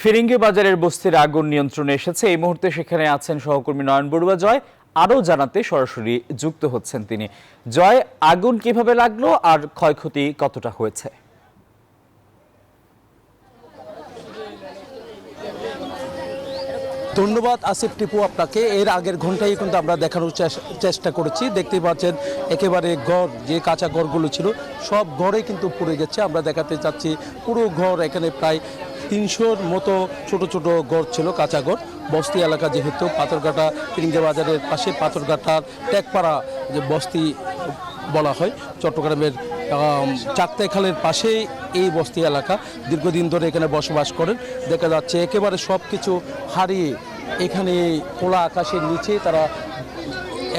ফিরিঙ্গি বাজারের বস্তির আগুন নিয়ন্ত্রণে এসেছে। এই মুহূর্তে সেখানে আছেন সহকর্মী নয়ন বড়ুয়া জয়। আরও জানাতে সরাসরি যুক্ত হচ্ছেন তিনি। জয়, আগুন কিভাবে লাগলো আর ক্ষয়ক্ষতি কতটা হয়েছে? ধন্যবাদ আসিফ টিপু আপনাকে। এর আগের ঘন্টায় কিন্তু আমরা দেখানোর চেষ্টা করেছি। দেখতেই পাচ্ছেন একেবারে ঘর, যে কাঁচা ঘরগুলো ছিল সব ঘরে কিন্তু পুড়ে গেছে। আমরা দেখাতে চাচ্ছি পুরো ঘর, এখানে প্রায় 300-র মতো ছোট ছোট ঘর ছিল, কাঁচা ঘর। বস্তি এলাকা যেহেতু, পাথরঘাটা ফিরিঙ্গি বাজারের পাশে পাথরঘাটার টেকপাড়া যে বস্তি বলা হয়, চট্টগ্রামের চাকতাই খালের পাশেই এই বস্তি এলাকা। দীর্ঘদিন ধরে এখানে বসবাস করেন। দেখা যাচ্ছে একেবারে সব কিছু হারিয়ে এখানে খোলা আকাশের নিচে তারা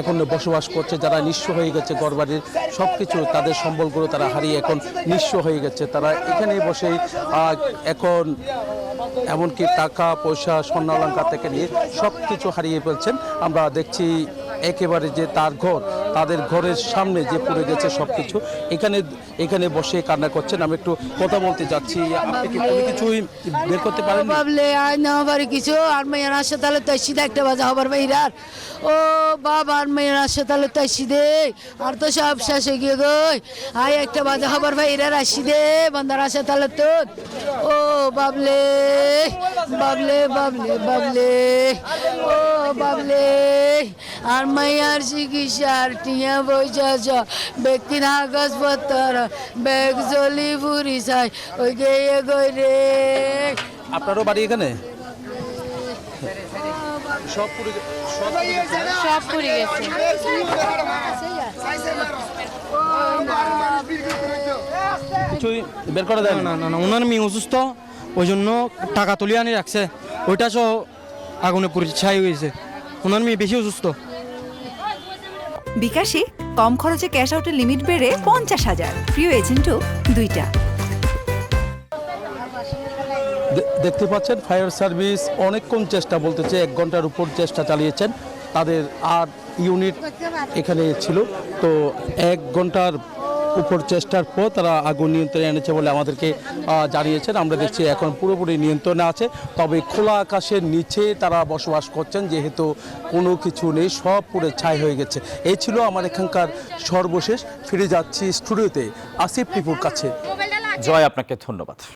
এখন বসবাস করছে। যারা নিঃস্ব হয়ে গেছে, ঘরবাড়ির সব কিছু তাদের সম্বলগুলো তারা হারিয়ে এখন নিঃস্ব হয়ে গেছে। তারা এখানে বসেই এখন এমনকি টাকা পয়সা স্বর্ণ অলংকার থেকে নিয়ে সব কিছু হারিয়ে ফেলছেন। আমরা দেখছি একেবারে যে তার ঘর, তাদের ঘরের সামনে যে পুড়ে গেছে সব কিছু, এখানে বসে কান্না করছেন। আমি একটু কথা বলতে যাচ্ছি। আপনি কি কোনো কিছুই বের করতে পারেন? বাবলে আয় না হবার কিছু আর মেয়ের আসে তাহলে তো সিধা একটা বাজা হবার বাইরার ও বাবা, আর মেয়ের আসে তাহলে তো দে আর তো সব শেষ হয়ে গিয়ে গই। আয় একটা বাজা হবার বাইরার আসি দে বান্দার আসে তাহলে তো ও বাবলে বাবলে বাবলে বাবলে ও বাবলে আর মাইয়ার চিকিৎসার টিয়া বইসাছ ব্যক্তির কাগজপত্র ব্যাগ জলি পুরি চাই ওই গিয়ে গই রে। আপনারও বাড়ি এখানে? সব পুড়ে সব পুড়ে গেছে। কিছুই বের করা যায় না না না, ওনার মেয়ে অসুস্থ, ওই জন্য টাকা তুলে আনি রাখছে, ওইটা সব আগুনে পুড়ে ছাই হয়েছে। ওনার মেয়ে বেশি অসুস্থ। বিকাশে কম খরচে ক্যাশ আউটের লিমিট বেড়ে 50,000, প্রিয় এজেন্টও 2টা। দেখতে পাচ্ছেন ফায়ার সার্ভিস অনেকক্ষণ চেষ্টা, বলতেছে 1 ঘন্টার উপর চেষ্টা চালিয়েছেন। তাদের 8 ইউনিট এখানে ছিল, তো 1 ঘন্টার উপর চেষ্টার পর তারা আগুন নিয়ন্ত্রণে এনেছে বলে আমাদেরকে জানিয়েছেন। আমরা দেখছি এখন পুরোপুরি নিয়ন্ত্রণে আছে, তবে খোলা আকাশের নিচে তারা বসবাস করছেন, যেহেতু কোনো কিছু নেই, সব পুরো ছাই হয়ে গেছে। এই ছিল আমার এখানকার সর্বশেষ। ফিরে যাচ্ছি স্টুডিওতে আসিফ টিপুর কাছে। জয়, আপনাকে ধন্যবাদ।